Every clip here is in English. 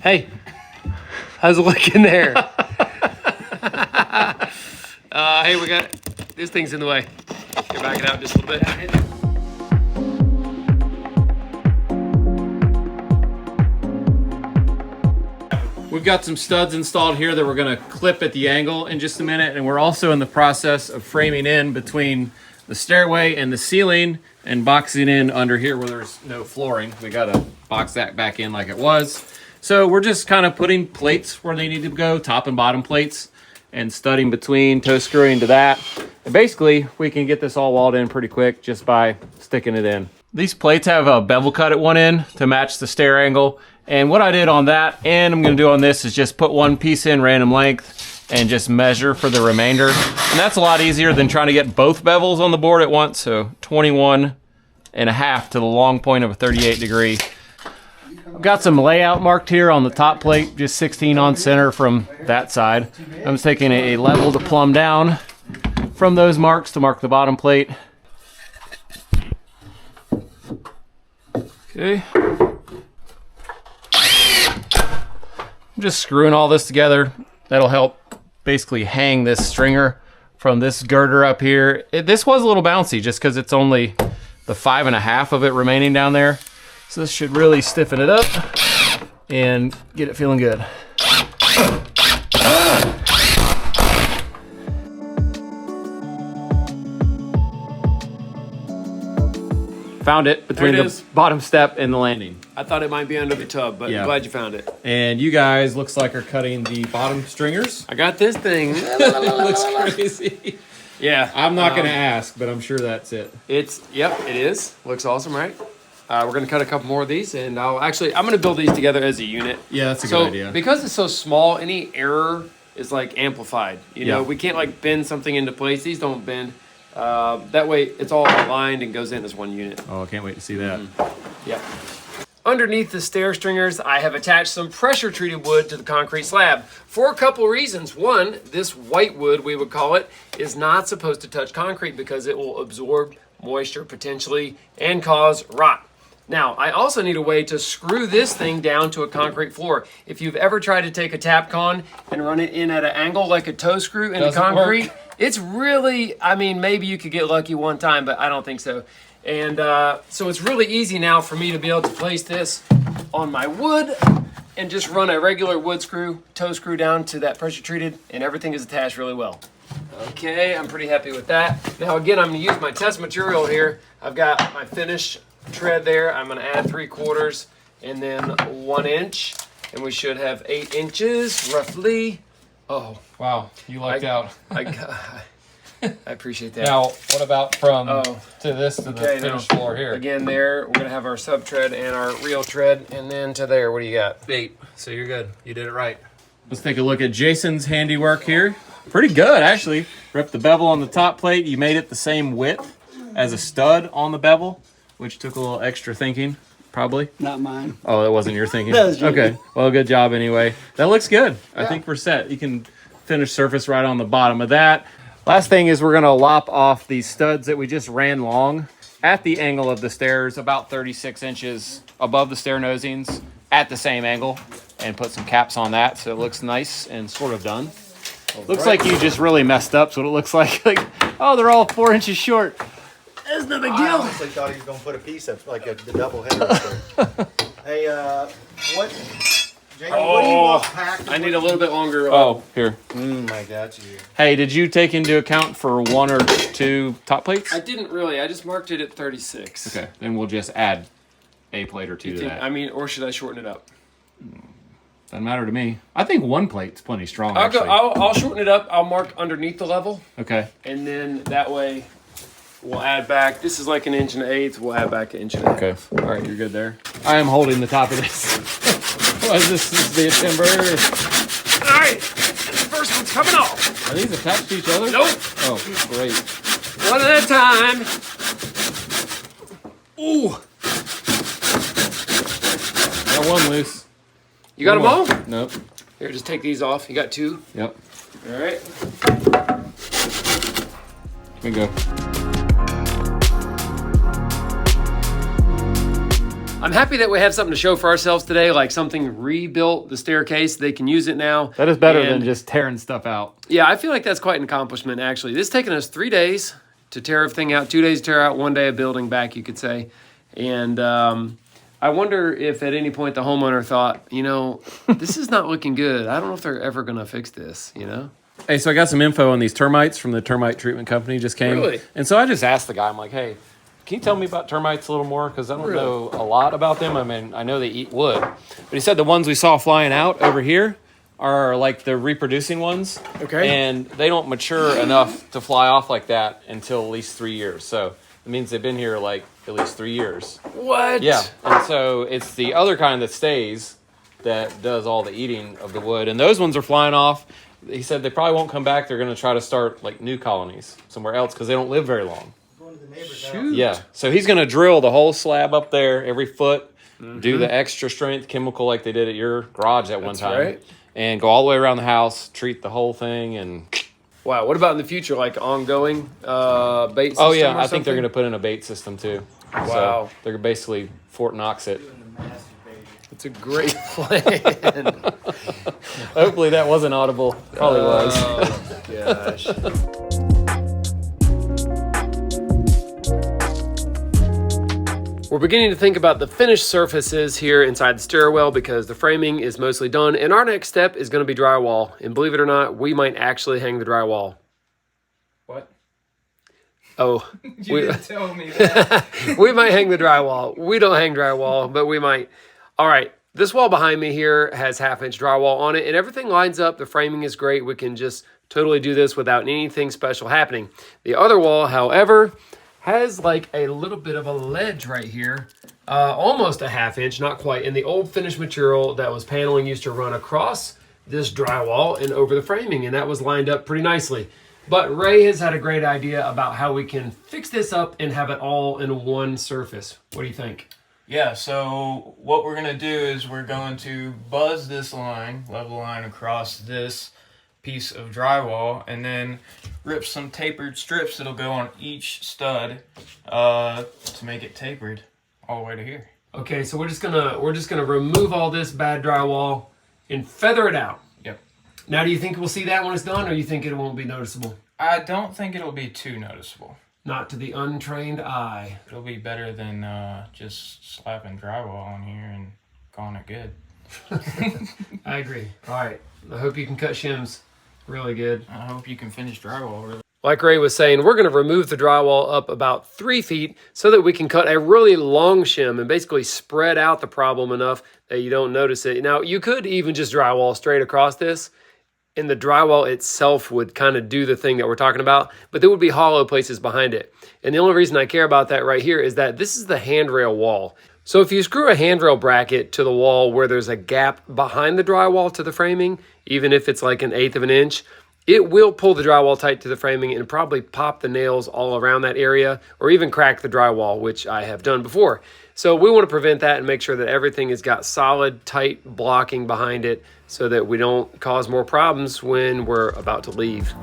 Hey, how's it looking there? Hey, we got this thing's in the way. You're backing out just a little bit. We've got some studs installed here that we're going to clip at the angle in just a minute, and we're also in the process of framing in between the stairway and the ceiling and boxing in under here where there's no flooring. We got to box that back in like it was. So we're just kind of putting plates where they need to go, top and bottom plates, and studding between, toe screwing to that. And basically, we can get this all walled in pretty quick just by sticking it in. These plates have a bevel cut at one end to match the stair angle. And what I did on that, and I'm gonna do on this, is just put one piece in random length and just measure for the remainder. And that's a lot easier than trying to get both bevels on the board at once. So 21.5 to the long point of a 38 degree. I've got some layout marked here on the top plate, just 16 on center from that side. I'm just taking a level to plumb down from those marks to mark the bottom plate. Okay. I'm just screwing all this together. That'll help basically hang this stringer from this girder up here. This was a little bouncy just because it's only the 5.5 of it remaining down there. So this should really stiffen it up and get it feeling good. Found it between the bottom step and the landing. I thought it might be under the tub, but I'm glad you found it. And you guys, looks like, are cutting the bottom stringers. I got this thing. Looks crazy. Yeah. I'm not going to ask, but I'm sure that's it. Yep, it is. Looks awesome, right? We're going to cut a couple more of these, and I'm going to build these together as a unit. Yeah, that's a good idea. Because it's so small, any error is like amplified. You know, we can't like bend something into place. These don't bend. That way it's all aligned and goes in as one unit. Oh, I can't wait to see that. Yeah. Underneath the stair stringers, I have attached some pressure treated wood to the concrete slab for a couple reasons. One, this white wood, we would call it, is not supposed to touch concrete because it will absorb moisture potentially and cause rot. Now, I also need a way to screw this thing down to a concrete floor. If you've ever tried to take a Tapcon and run it in at an angle like a toe screw into concrete, it's really, I mean, maybe you could get lucky one time, but I don't think so. And so it's really easy now for me to be able to place this on my wood and just run a regular wood screw, toe screw down to that pressure treated, and everything is attached really well. Okay, I'm pretty happy with that. Now again, I'm gonna use my test material here. I've got my finish tread there. I'm gonna add 3/4 and then 1 inch, and we should have 8 inches roughly. Oh, wow, you lucked out. I appreciate that. Now, what about from to this to the finished floor here? Again, there we're gonna have our sub tread and our real tread, and then to there. What do you got? 8. So you're good. You did it right. Let's take a look at Jason's handiwork here. Pretty good, actually. Ripped the bevel on the top plate. You made it the same width as a stud on the bevel, which took a little extra thinking, probably. Not mine. Oh, that wasn't your thinking? That was okay. Well, good job anyway. That looks good. Yeah. I think we're set. You can finish surface right on the bottom of that. Last thing is we're going to lop off these studs that we just ran long at the angle of the stairs, about 36 inches above the stair nosings at the same angle, and put some caps on that so it looks nice and sort of done. Looks like you just really messed up, so it looks like, oh, they're all 4 inches short. That's no big deal. I honestly thought he was going to put a piece of, like the double header up there. Hey, what, Jamie, what do you want packed? I need a little bit longer. Oh, here. I got you. Hey, did you take into account for 1 or 2 top plates? I didn't really. I just marked it at 36. Okay, then we'll just add a plate or 2 to that. I mean, or should I shorten it up? Doesn't matter to me. I think 1 plate's plenty strong. I'll shorten it up. I'll mark underneath the level. Okay. And then that way we'll add back. This is like 1.125. We'll add back 1.5 inches. Okay. All right, you're good there. I am holding the top of this. What is this? This is the timber. All right. The first one's coming off. Are these attached to each other? Nope. Oh, great. One at a time. Ooh. Got 1 loose. You got them all? Nope. Here, just take these off. You got 2? Yep. All right. Here we go. I'm happy that we have something to show for ourselves today, like something rebuilt the staircase. They can use it now. That is better And than just tearing stuff out. yeah, I feel like that's quite an accomplishment, actually. This has taken us 3 days to tear everything out, 2 days to tear out, 1 day of building back, you could say. And I wonder if at any point the homeowner thought, you know, this is not looking good. I don't know if they're ever going to fix this, you know? Hey, so I got some info on these termites from the termite treatment company just came. Really? And so I just asked the guy, I'm like, hey, can you tell me about termites a little more? Because I don't know a lot about them. I mean, I know they eat wood. But he said the ones we saw flying out over here are like the reproducing ones. Okay. And they don't mature enough to fly off like that until at least 3 years. So it means they've been here like at least 3 years. What? Yeah. And so it's the other kind that stays that does all the eating of the wood. And those ones are flying off. He said they probably won't come back. They're going to try to start like new colonies somewhere else because they don't live very long. Going to the neighbor's Shoot. Yeah. So he's going to drill the whole slab up there every foot, do the extra strength chemical like they did at your garage at one time, right. and go all the way around the house, treat the whole thing. And Wow. What about in the future, like ongoing bait system? oh yeah, or I think they're going something? to put in a bait system too. Wow. So they're basically Fort Knox it. It's a great plan. Hopefully that wasn't audible. Probably was. Oh, gosh. We're beginning to think about the finished surfaces here inside the stairwell because the framing is mostly done. And our next step is going to be drywall. And believe it or not, we might actually hang the drywall. What? Oh, You didn't tell me that. we might hang the drywall. We don't hang drywall, but we might. All right, this wall behind me here has 1/2-inch drywall on it, and everything lines up. The framing is great. We can just totally do this without anything special happening. The other wall, however, has like a little bit of a ledge right here, almost a 1/2-inch, not quite. And the old finished material that was paneling used to run across this drywall and over the framing, and that was lined up pretty nicely. But Ray has had a great idea about how we can fix this up and have it all in one surface. What do you think? Yeah, so what we're going to do is we're going to buzz this line, level line across this piece of drywall, and then rip some tapered strips that'll go on each stud to make it tapered all the way to here. Okay, so we're just gonna remove all this bad drywall and feather it out. Yep. Now, do you think we'll see that when it's done, or you think it won't be noticeable? I don't think it'll be too noticeable. Not to the untrained eye. It'll be better than just slapping drywall on here and calling it good. I agree. All right, I hope you can cut shims really good. I hope you can finish drywall really. Like Ray was saying, we're going to remove the drywall up about 3 feet so that we can cut a really long shim and basically spread out the problem enough that you don't notice it. Now, you could even just drywall straight across this, and the drywall itself would kind of do the thing that we're talking about, but there would be hollow places behind it. And the only reason I care about that right here is that this is the handrail wall. So if you screw a handrail bracket to the wall where there's a gap behind the drywall to the framing, even if it's like 1/8 of an inch, it will pull the drywall tight to the framing and probably pop the nails all around that area or even crack the drywall, which I have done before. So we want to prevent that and make sure that everything has got solid, tight blocking behind it so that we don't cause more problems when we're about to leave.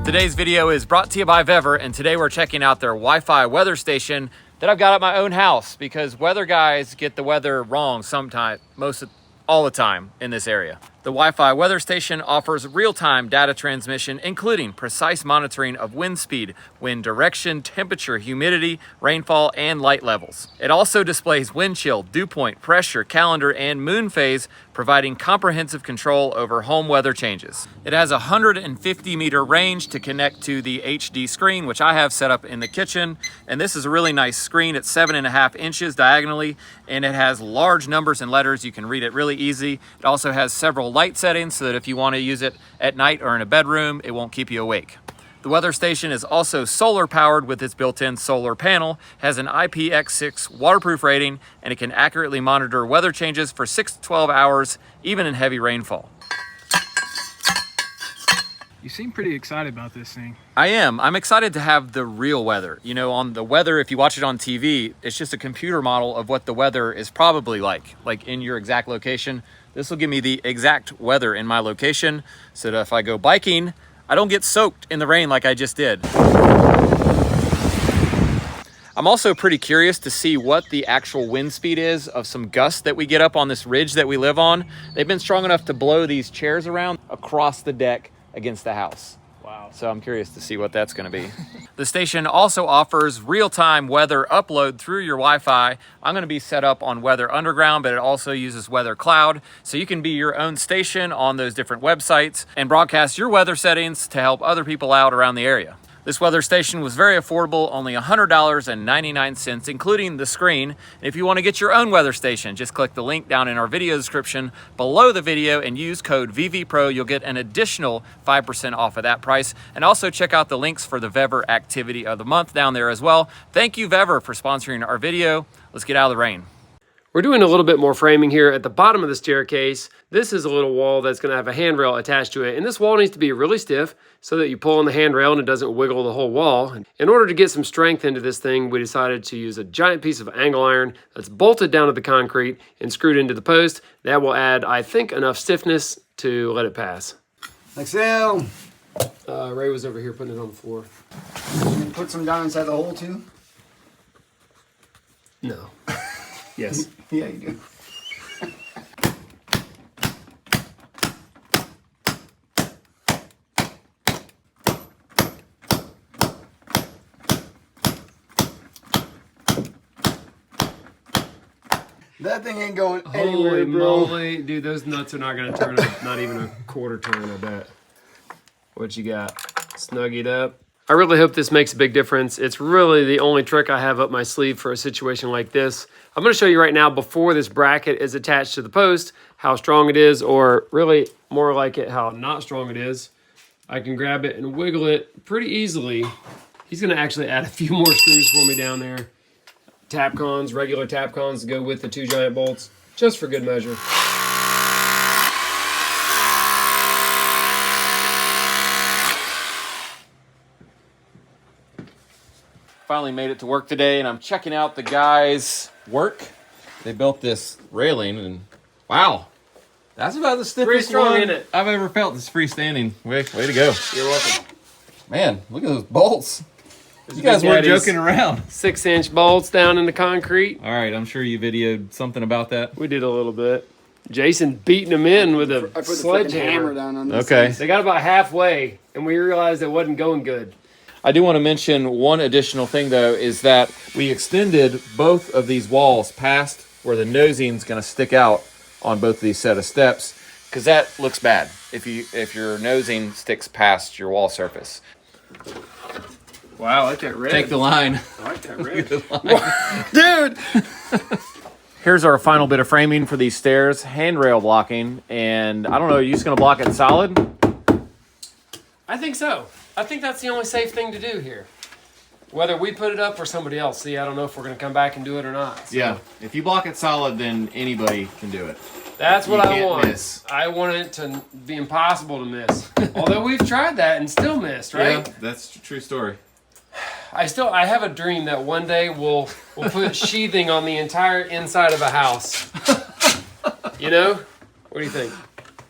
Today's video is brought to you by Vever, and today we're checking out their Wi-Fi weather station that I've got at my own house because weather guys get the weather wrong sometimes, all the time in this area. The Wi-Fi weather station offers real-time data transmission, including precise monitoring of wind speed, wind direction, temperature, humidity, rainfall, and light levels. It also displays wind chill, dew point, pressure, calendar, and moon phase, providing comprehensive control over home weather changes. It has a 150-meter range to connect to the HD screen, which I have set up in the kitchen. And this is a really nice screen. It's 7.5 inches diagonally, and it has large numbers and letters. You can read it really easy. It also has several light settings so that if you want to use it at night or in a bedroom, it won't keep you awake. The weather station is also solar powered with its built-in solar panel, has an IPX6 waterproof rating, and it can accurately monitor weather changes for 6 to 12 hours, even in heavy rainfall. You seem pretty excited about this thing. I am. I'm excited to have the real weather. You know, on the weather, if you watch it on TV, it's just a computer model of what the weather is probably like in your exact location. This will give me the exact weather in my location so that if I go biking, I don't get soaked in the rain like I just did. I'm also pretty curious to see what the actual wind speed is of some gusts that we get up on this ridge that we live on. They've been strong enough to blow these chairs around across the deck against the house. Wow. So I'm curious to see what that's going to be. The station also offers real-time weather upload through your Wi-Fi. I'm going to be set up on Weather Underground, but it also uses Weather Cloud. So you can be your own station on those different websites and broadcast your weather settings to help other people out around the area. This weather station was very affordable, only $100.99, including the screen. And if you want to get your own weather station, just click the link down in our video description below the video and use code VVPRO. You'll get an additional 5% off of that price. And also check out the links for the Vever activity of the month down there as well. Thank you, Vever, for sponsoring our video. Let's get out of the rain. We're doing a little bit more framing here at the bottom of the staircase. This is a little wall that's going to have a handrail attached to it, and this wall needs to be really stiff so that you pull on the handrail and it doesn't wiggle the whole wall. In order to get some strength into this thing, we decided to use a giant piece of angle iron that's bolted down to the concrete and screwed into the post. That will add, I think, enough stiffness to let it pass. Like so. Ray was over here putting it on the floor. You put some down inside the hole too? No. Yes. Yeah, you do. That thing ain't going anywhere, Holy bro. moly. Dude, those nuts are not going to turn up, not even a quarter turn, I bet. What you got? Snug it up. I really hope this makes a big difference. It's really the only trick I have up my sleeve for a situation like this. I'm going to show you right now, before this bracket is attached to the post, how strong it is, or really more like it, how not strong it is. I can grab it and wiggle it pretty easily. He's going to actually add a few more screws for me down there. Tapcons, regular Tapcons to go with the 2 giant bolts, just for good measure. Finally made it to work today, and I'm checking out the guys' work. They built this railing, and wow, that's about the stiffest Pretty strong, one isn't it? I've ever felt. This freestanding. Way to go. You're welcome. Man, look at those bolts. You guys weren't joking around. 6-inch bolts down in the concrete. All right, I'm sure you videoed something about that. We did a little bit. Jason beating them in with a I put the fucking sledgehammer. hammer down on this. Okay. They got about halfway, and we realized it wasn't going good. I do want to mention one additional thing, though, is that we extended both of these walls past where the nosing's going to stick out on both of these set of steps, because that looks bad if your nosing sticks past your wall surface. Wow, I like that red. Take the line. I like that red. Dude! Here's our final bit of framing for these stairs, handrail blocking, and I don't know, are you just going to block it solid? I think so. I think that's the only safe thing to do here. Whether we put it up or somebody else. See, I don't know if we're going to come back and do it or not. So Yeah, if you block it solid, then anybody can do it. that's what You I can't want. miss. I want it to be impossible to miss. Although we've tried that and still missed, right? Yeah, that's a true story. I have a dream that one day we'll put sheathing on the entire inside of a house. You know? What do you think?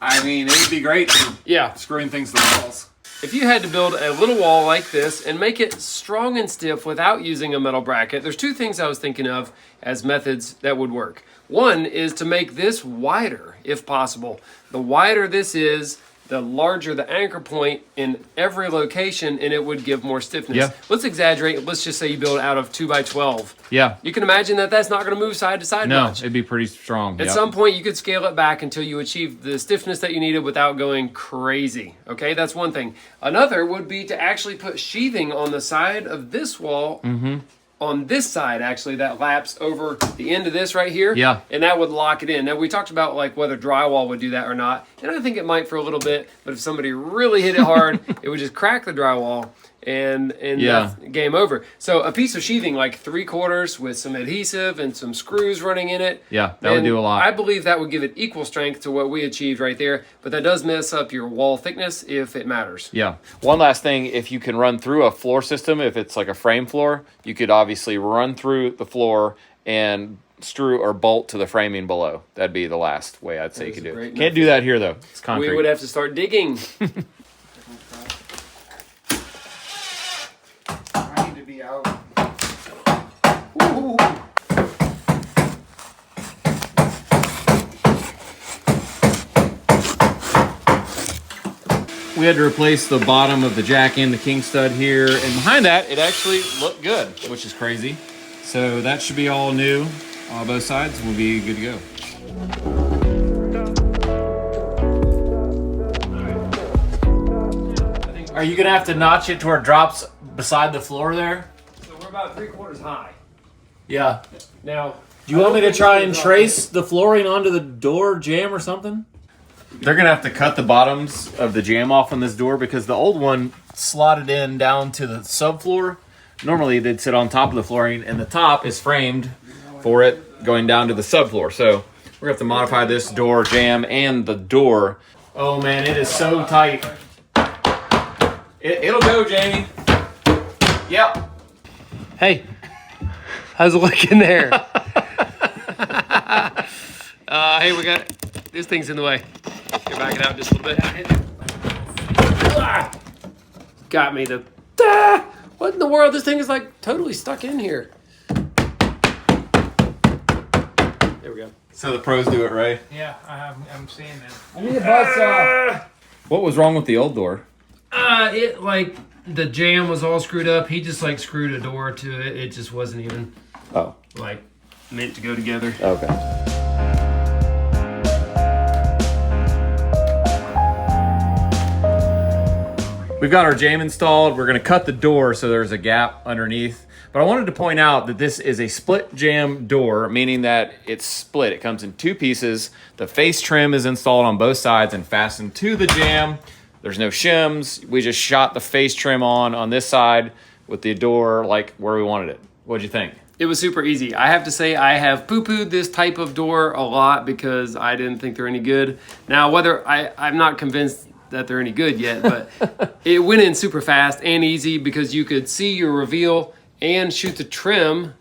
I mean, it would be great for Yeah. screwing things to the walls. If you had to build a little wall like this and make it strong and stiff without using a metal bracket, there's 2 things I was thinking of as methods that would work. One is to make this wider, if possible. The wider this is, the larger the anchor point in every location, and it would give more stiffness. Yeah. Let's exaggerate. Let's just say you build out of 2x12. Yeah. You can imagine that that's not going to move side to side No, much. it'd be pretty strong. At some point, you could scale it back until you achieve the stiffness that you needed without going crazy. Okay, that's one thing. Another would be to actually put sheathing on the side of this wall on this side, actually, that laps over the end of this right here. Yeah. And that would lock it in. Now, we talked about like whether drywall would do that or not. And I think it might for a little bit, but if somebody really hit it hard, it would just crack the drywall and that's game over. So a piece of sheathing like 3/4 with some adhesive and some screws running in it. Yeah, that would do a lot. I believe that would give it equal strength to what we achieved right there, but that does mess up your wall thickness if it matters. Yeah. One last thing, if you can run through a floor system, if it's like a frame floor, you could obviously run through the floor and screw or bolt to the framing below. That'd be the last way I'd say you could do it. Can't do that here though. It's concrete. We would have to start digging. I need to be out. We had to replace the bottom of the jack and the king stud here, and behind that it actually looked good, which is crazy. So that should be all new on both sides. We'll be good to go. Are you gonna have to notch it to where it drops beside the floor there? So we're about 3/4 high. Yeah. Now, Do you want me to try and trace the flooring onto the door jamb or something? They're gonna have to cut the bottoms of the jamb off on this door because the old one slotted in down to the subfloor. Normally they'd sit on top of the flooring, and the top is framed for it going down to the subfloor. So we're gonna have to modify this door jamb and the door. Oh man, it is so tight. It'll go, Jamie. Yep. hey, how's it looking there? Hey, we got this thing's in the way. You're backing out just a little bit. Got me to. What in the world? This thing is like totally stuck in here. There we go. So the pros do it right. Yeah, I'm seeing that. I need a buzz saw. What was wrong with the old door? It like the jamb was all screwed up. He just like screwed a door to it. It just wasn't even Oh. like meant to go together. Okay. We've got our jamb installed. We're gonna cut the door so there's a gap underneath. But I wanted to point out that this is a split jamb door, meaning that it's split. It comes in two pieces. The face trim is installed on both sides and fastened to the jamb. There's no shims. We just shot the face trim on this side with the door like where we wanted it. What'd you think? It was super easy. I have to say I have poo-pooed this type of door a lot because I didn't think they're any good. Now, whether I'm not convinced that they're any good yet, but it went in super fast and easy because you could see your reveal and shoot the trim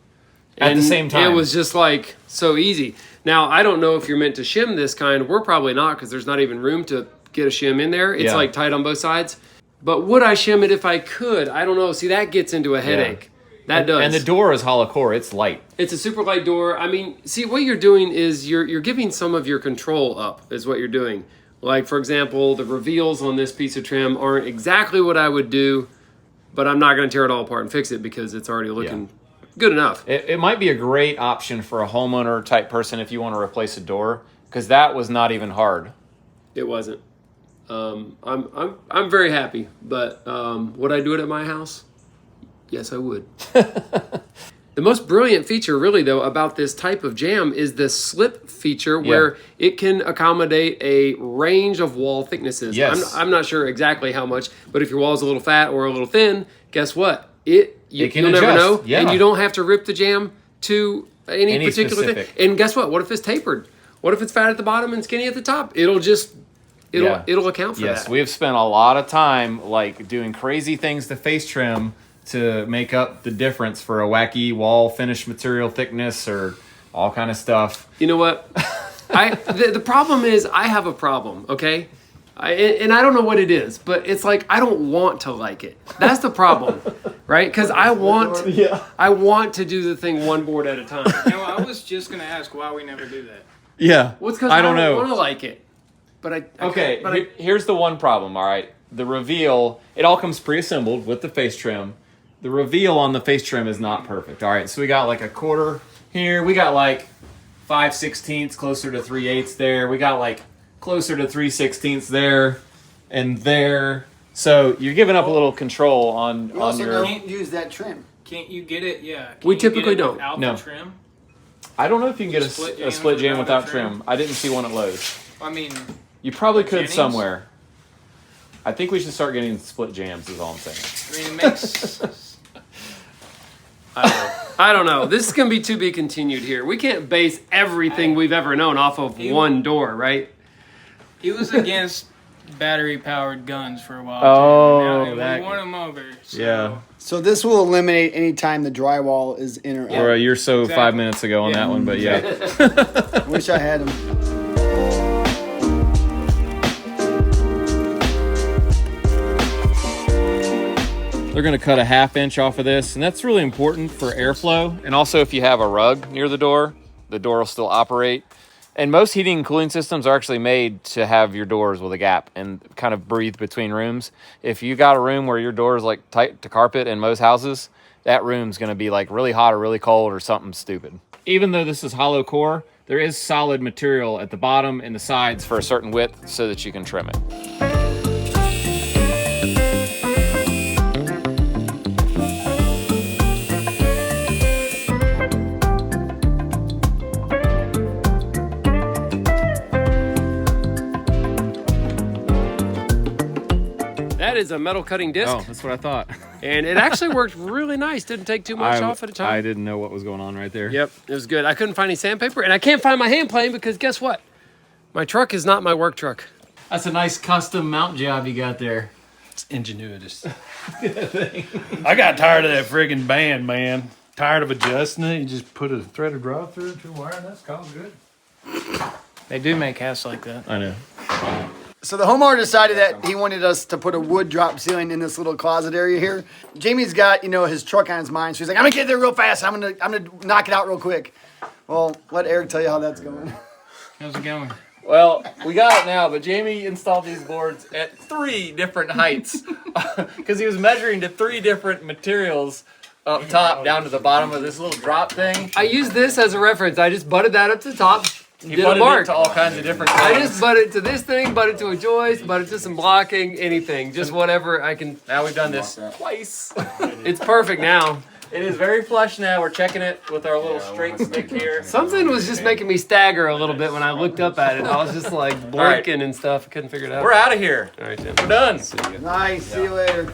At the same time. It was just like so easy. Now, I don't know if you're meant to shim this kind. We're probably not because there's not even room to get a shim in there. It's like tight on both sides. But would I shim it if I could? I don't know. See, that gets into a headache. That does. And the door is hollow core. It's light. It's a super light door. I mean, see, what you're doing is you're giving some of your control up is what you're doing. Like, for example, the reveals on this piece of trim aren't exactly what I would do, but I'm not going to tear it all apart and fix it because it's already looking good enough. It might be a great option for a homeowner type person if you want to replace a door, because that was not even hard. It wasn't. I'm very happy, but would I do it at my house? Yes, I would. The most brilliant feature, really, though, about this type of jamb is the slip feature where it can accommodate a range of wall thicknesses. Yes. I'm not sure exactly how much, but if your wall is a little fat or a little thin, guess what? You'll can never adjust. know, Yeah. and you don't have to rip the jamb to any particular specific. thing. And guess what? What if it's tapered? What if it's fat at the bottom and skinny at the top? It'll account for that. Yes, we have spent a lot of time like doing crazy things to face trim to make up the difference for a wacky wall finish material thickness or all kind of stuff. You know what? The problem is I have a problem, okay? And I don't know what it is, but it's like I don't want to like it. That's the problem, right? Because I want to do the thing one board at a time. No, I was just gonna ask why we never do that. Yeah. Well, it's because I don't know. want to like it. But Here's the one problem, all right? The reveal, it all comes pre-assembled with the face trim. The reveal on the face trim is not perfect, all right? So we got like a quarter here. We got like 5/16, closer to 3/8 there. We got like closer to 3/16 there and there. So you're giving up a little control on You also your... don't use that trim. Can't you get it? Yeah. Can't We you get typically it don't. without No. the trim? I don't know if you can get Split a jam split jam without without a trim. trim? I didn't see one at Lowe's. I mean, You probably could Jennings? somewhere. I think we should start getting split jams. Is all I'm saying. it makes. I don't know. This is going to be to be continued here. We can't base everything we've ever known off of one door, right? He was against battery-powered guns for a while. Oh, too. And that- we won him over. So. Yeah. So this will eliminate any time the drywall is in or out. Or a year so Exactly. 5 minutes ago on Yeah. that one, but yeah. I wish I had them. They're going to cut a 1/2 inch off of this, and that's really important for airflow. And also, if you have a rug near the door will still operate. And most heating and cooling systems are actually made to have your doors with a gap and kind of breathe between rooms. If you got a room where your door is like tight to carpet in most houses, that room's going to be like really hot or really cold or something stupid. Even though this is hollow core, there is solid material at the bottom and the sides for a certain width so that you can trim it. That is a metal cutting disc, Oh, that's what I thought. and it actually worked really nice. Didn't take too much off at a time. I didn't know what was going on right there. Yep, it was good. I couldn't find any sandpaper, and I can't find my hand plane because guess what? My truck is not my work truck. That's a nice custom mount job you got there. It's ingenuitous. I got tired of that friggin' band, man. Tired of adjusting it. You just put a threaded rod through it, 2 wire, and that's called good. They do make hats like that. I know. So the homeowner decided that he wanted us to put a wood drop ceiling in this little closet area here. Jamie's got, his truck on his mind, so he's like, I'm gonna get there real fast. I'm gonna knock it out real quick. Well, let Eric tell you how that's going. How's it going? Well, we got it now, but Jamie installed these boards at 3 different heights because he was measuring to 3 different materials up top down to the bottom of this little drop thing. I used this as a reference. I just butted that up to the top. He Did a butted it mark. to all kinds of different I things. just butted to this thing, butted to a joist, butted to some blocking, anything. Just whatever I can. Now we've done this twice. It's perfect now. It is very flush now. We're checking it with our little straight stick here. Something was just making me stagger a little bit when I looked up at it. I was just like blinking and stuff. I couldn't figure it out. We're out of here. All right, Tim. We're done. Nice, see you later.